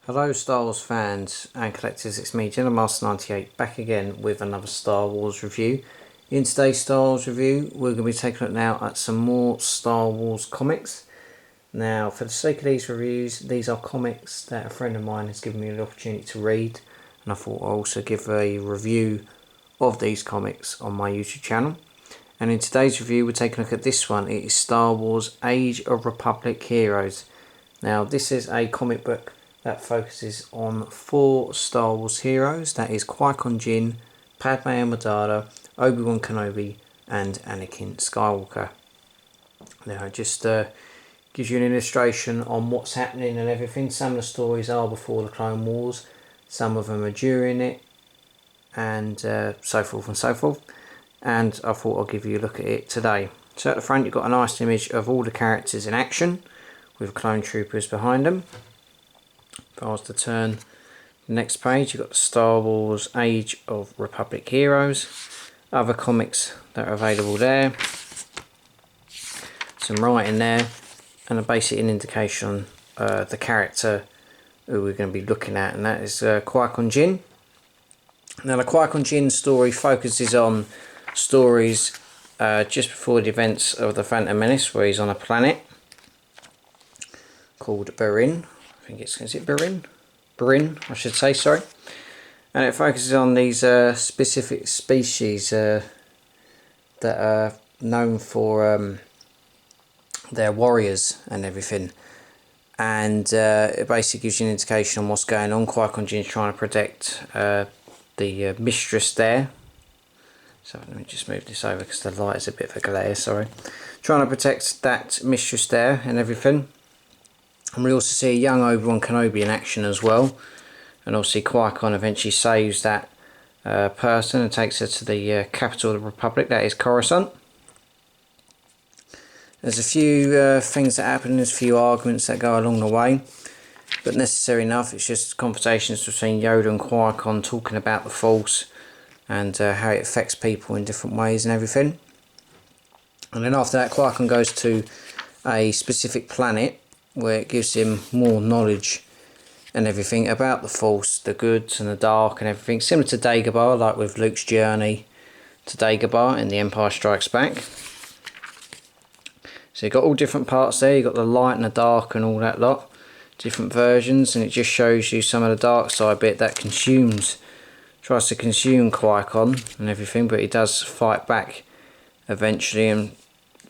Hello Star Wars fans and collectors, it's me Jedi Master 98 back again with another Star Wars review. In today's Star Wars review we're going to be taking a look now at some more Star Wars comics. Now for the sake of these reviews, these are comics that a friend of mine has given me the opportunity to read, and I thought I'll also give a review of these comics on my YouTube channel. And in today's review we're taking a look at this one. It is Star Wars Age of Republic Heroes. Now this is a comic book that focuses on 4 Star Wars heroes. That is Qui-Gon Jinn, Padme Amidala, Obi Wan Kenobi and Anakin Skywalker. Now it just gives you an illustration on what's happening and everything. Some of the stories are before the Clone Wars, some of them are during it, and so forth and so forth. And I thought I'll give you a look at it today. So at the front you've got a nice image of all the characters in action with clone troopers behind them. If I was to turn the next page, you've got the Star Wars Age of Republic Heroes, other comics that are available there, some writing there, and basically an indication on the character who we're going to be looking at, and that is Qui-Gon Jinn. Now the Qui-Gon Jinn story focuses on stories just before the events of the Phantom Menace, where he's on a planet called Barin. I think is it Barin? Barin, I should say, sorry. And it focuses on these specific species that are known for their warriors and everything. And it basically gives you an indication on what's going on. Qui-Gon Jinn is trying to protect the mistress there. So let me just move this over because the light is a bit of a glare, sorry. Trying to protect that mistress there and everything. And we also see a young Obi Wan Kenobi in action as well. And obviously Qui-Gon eventually saves that person and takes her to the capital of the Republic, that is Coruscant. There's a few things that happen, there's a few arguments that go along the way, but necessary enough. It's just conversations between Yoda and Qui-Gon talking about the Force and how it affects people in different ways and everything. And then after that Qui-Gon goes to a specific planet where it gives him more knowledge and everything about the Force, the goods and the dark and everything, similar to Dagobah, like with Luke's journey to Dagobah in The Empire Strikes Back. So you've got all different parts there, you've got the light and the dark and all that lot, different versions, and it just shows you some of the dark side bit that tries to consume Qui-Gon and everything, but he does fight back eventually and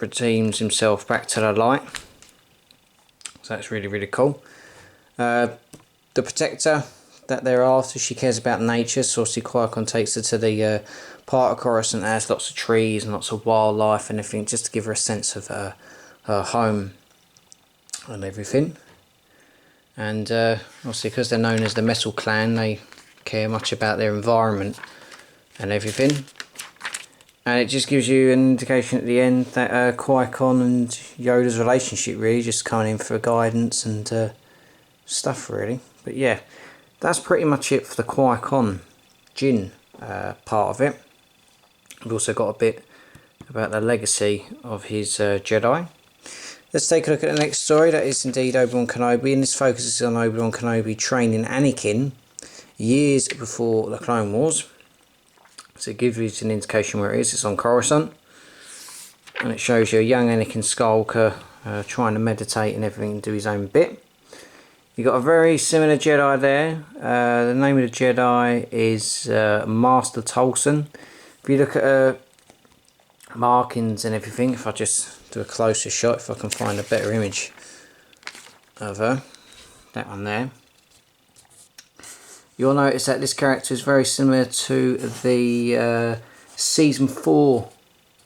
redeems himself back to the light. So that's really, really cool. The protector that they're after, she cares about nature, so obviously Qui-Gon takes her to the part of Coruscant that has lots of trees and lots of wildlife and everything, just to give her a sense of her home and everything. And obviously because they're known as the Metal Clan, they care much about their environment and everything. And it just gives you an indication at the end that Qui-Gon and Yoda's relationship really just coming in for guidance and stuff really. But yeah, that's pretty much it for the Qui-Gon Jinn part of it. We've also got a bit about the legacy of his Jedi. Let's take a look at the next story. That is indeed Obi Wan Kenobi, and this focuses on Obi Wan Kenobi training Anakin years before the Clone Wars. So it gives you an indication where it is. It's on Coruscant, and it shows you a young Anakin Skywalker trying to meditate and everything and do his own bit. You've got a very similar Jedi there. The name of the Jedi is Master Tolson. If you look at markings and everything, if I just do a closer shot, if I can find a better image of her, that one there, you'll notice that this character is very similar to the Season 4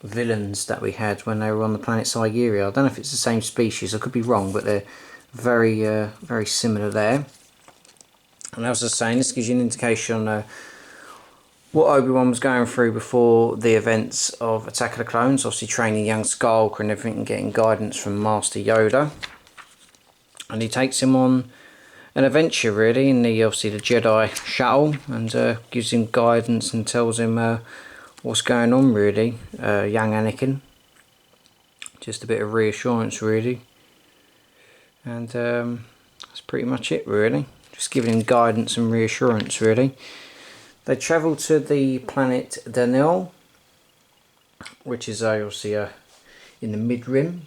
villains that we had when they were on the planet Cygeria. I don't know if it's the same species, I could be wrong, but they're very similar there. And as I was saying, this gives you an indication on what Obi-Wan was going through before the events of Attack of the Clones, obviously training young Skywalker and everything and getting guidance from Master Yoda. And he takes him on an adventure really in obviously the Jedi shuttle, and gives him guidance and tells him what's going on really, young Anakin. Just a bit of reassurance really. And that's pretty much it really. just giving him guidance and reassurance really. They travel to the planet Danil, which is obviously in the mid-rim,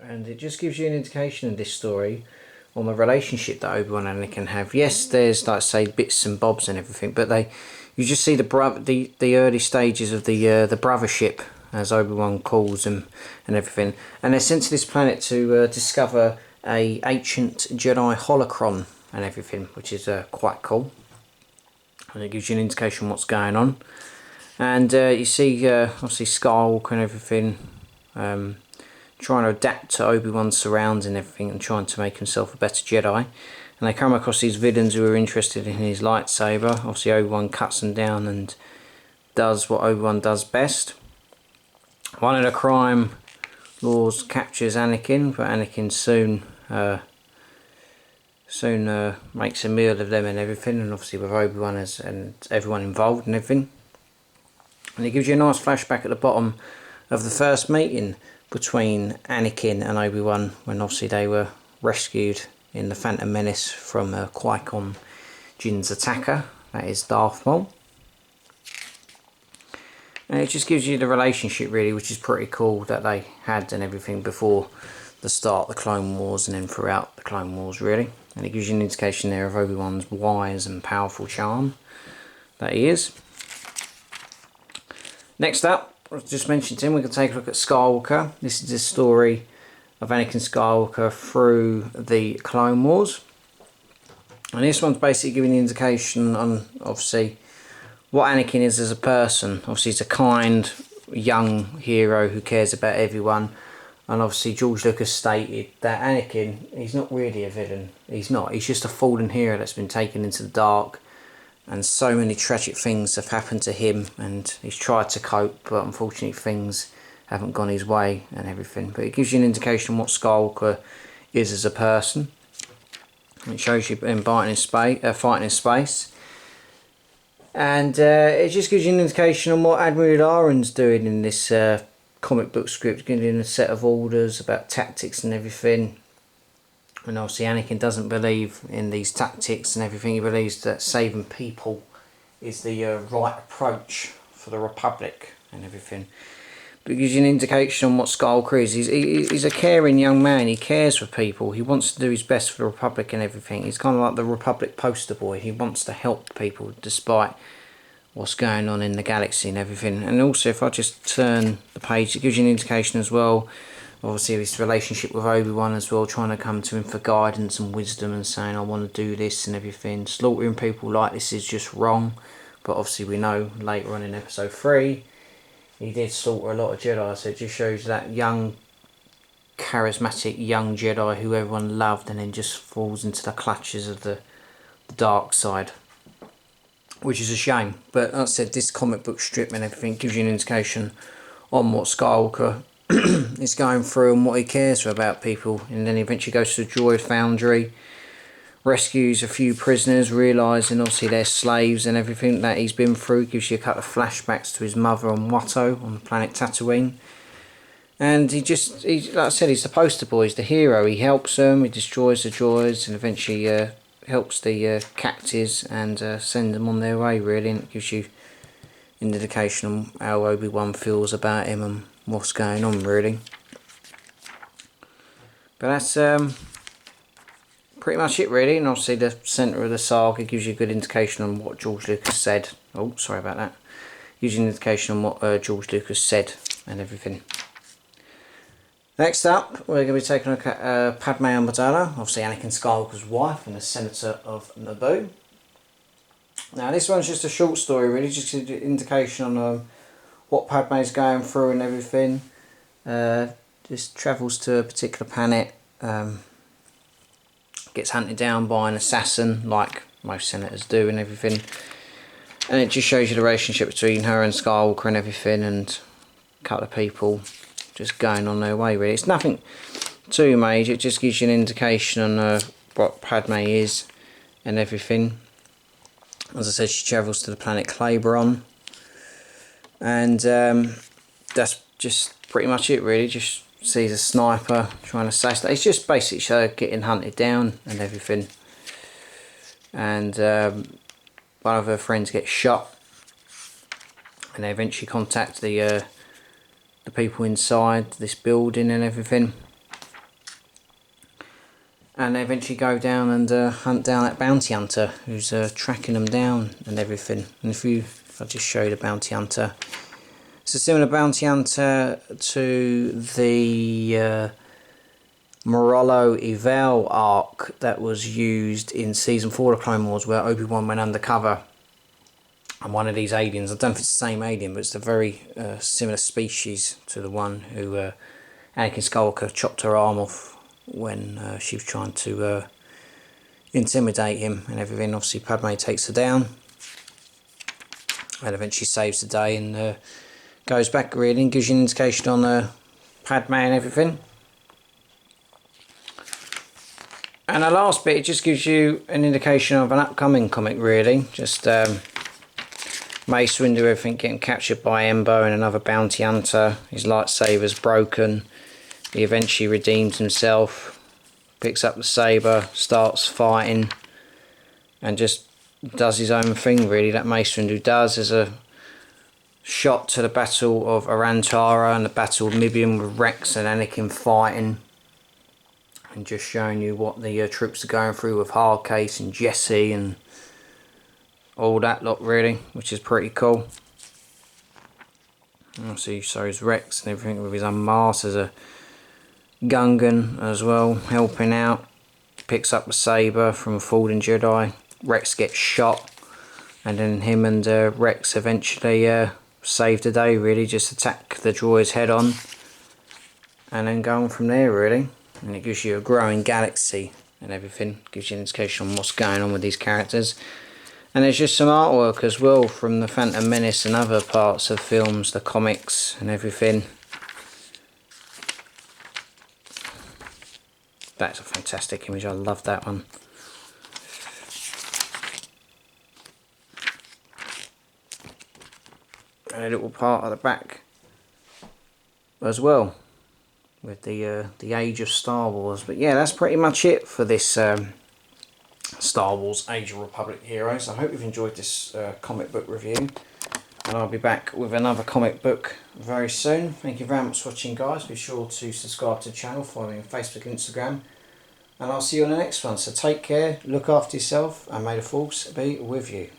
and it just gives you an indication of this story on the relationship that Obi Wan and Anakin have. Yes, there's, like say, bits and bobs and everything, but you just see the early stages of the brothership, as Obi Wan calls them, and everything. And they're sent to this planet to discover a ancient Jedi holocron and everything, which is quite cool. And it gives you an indication what's going on. And you see obviously Skywalker and everything trying to adapt to Obi-Wan's surroundings and everything, and trying to make himself a better Jedi. And they come across these villains who are interested in his lightsaber. Obviously Obi-Wan cuts them down and does what Obi-Wan does best. One of the crime lords captures Anakin, but Anakin soon makes a meal of them and everything, and obviously with Obi-Wan and everyone involved and everything. And it gives you a nice flashback at the bottom of the first meeting between Anakin and Obi-Wan, when obviously they were rescued in the Phantom Menace from Qui-Gon Jinn's attacker, that is Darth Maul. And it just gives you the relationship really, which is pretty cool, that they had and everything before the start of the Clone Wars and then throughout the Clone Wars really. And it gives you an indication there of Obi-Wan's wise and powerful charm that he is. Next up, I just mentioned him, we can take a look at Skywalker. This is the story of Anakin Skywalker through the Clone Wars. And this one's basically giving the indication on, obviously, what Anakin is as a person. Obviously he's a kind, young hero who cares about everyone. And obviously George Lucas stated that Anakin, he's not really a villain. He's not. He's just a fallen hero that's been taken into the dark. And so many tragic things have happened to him, and he's tried to cope, but unfortunately things haven't gone his way and everything. But it gives you an indication of what Skywalker is as a person. It shows you him fighting in space. And it just gives you an indication on what Admiral Aron's doing in this comic book script, giving a set of orders about tactics and everything. And obviously Anakin doesn't believe in these tactics and everything. He believes that saving people is the right approach for the Republic and everything. But it gives you an indication on what Skywalker is. He's a caring young man. He cares for people. He wants to do his best for the Republic and everything. He's kind of like the Republic poster boy. He wants to help people despite what's going on in the galaxy and everything. And also, if I just turn the page, it gives you an indication as well, obviously his relationship with Obi-Wan as well, trying to come to him for guidance and wisdom and saying, I want to do this and everything. Slaughtering people like this is just wrong. But obviously we know later on in episode 3 he did slaughter a lot of Jedi, so it just shows that young, charismatic young Jedi who everyone loved and then just falls into the clutches of the dark side, which is a shame. But like I said, this comic book strip and everything gives you an indication on what Skywalker is going through and what he cares for about people. And then he eventually goes to the droid foundry, rescues a few prisoners, realising obviously they're slaves and everything that he's been through. Gives you a couple of flashbacks to his mother on Watto on the planet Tatooine. And he like I said, he's the poster boy, he's the hero. He helps them, he destroys the droids, and eventually helps the captives and send them on their way really. And it gives you an indication on how Obi-Wan feels about him and what's going on really. But that's pretty much it really. And obviously the centre of the saga gives you a good indication on what George Lucas said. Oh, sorry about that. Gives you an indication on what George Lucas said and everything. Next up, we're going to be taking a look at Padme Amidala, obviously Anakin Skywalker's wife and the Senator of Naboo. Now this one's just a short story really, just an indication on what Padme's going through and everything. Just travels to a particular planet, gets hunted down by an assassin like most senators do and everything. And it just shows you the relationship between her and Skywalker and everything, and a couple of people just going on their way really. It's nothing too major, it just gives you an indication on what Padme is and everything. As I said, she travels to the planet Claiborne, and that's just pretty much it really. Just sees a sniper trying to assassinate. It's just basically getting hunted down and everything. And one of her friends gets shot, and they eventually contact the people inside this building and everything. And they eventually go down and hunt down that bounty hunter who's tracking them down and everything. And if I just show you the bounty hunter, it's a similar bounty hunter to the Morollo Eval arc that was used in season 4 of Clone Wars, where Obi Wan went undercover. And one of these aliens, I don't know if it's the same alien, but it's a very similar species to the one who Anakin Skywalker chopped her arm off when she was trying to intimidate him and everything. Obviously Padme takes her down and eventually saves the day and goes back really and gives you an indication on Padme and everything. And the last bit, it just gives you an indication of an upcoming comic really. Just Mace Windu, everything getting captured by Embo and another bounty hunter. His lightsaber's broken. He eventually redeems himself, picks up the saber, starts fighting, and just does his own thing really. That Mace Windu does. There's a shot to the Battle of Arantara and the Battle of Mibian with Rex and Anakin fighting, and just showing you what the troops are going through with Hardcase and Jesse and all that lot really, which is pretty cool. Obviously shows Rex and everything with his own mask. There's a Gungan as well helping out, picks up the saber from a fallen Jedi. Rex gets shot, and then him and Rex eventually save the day really, just attack the droids head on and then go on from there really. And it gives you a growing galaxy and everything, gives you an indication on what's going on with these characters. And there's just some artwork as well from the Phantom Menace and other parts of films, the comics and everything. That's a fantastic image, I love that one. And a little part at the back as well, with the age of Star Wars. But yeah, that's pretty much it for this Star Wars Age of Republic Heroes. I hope you've enjoyed this comic book review, and I'll be back with another comic book very soon. Thank you very much for watching guys. Be sure to subscribe to the channel, follow me on Facebook and Instagram, and I'll see you on the next one. So take care, look after yourself, and may the Force be with you.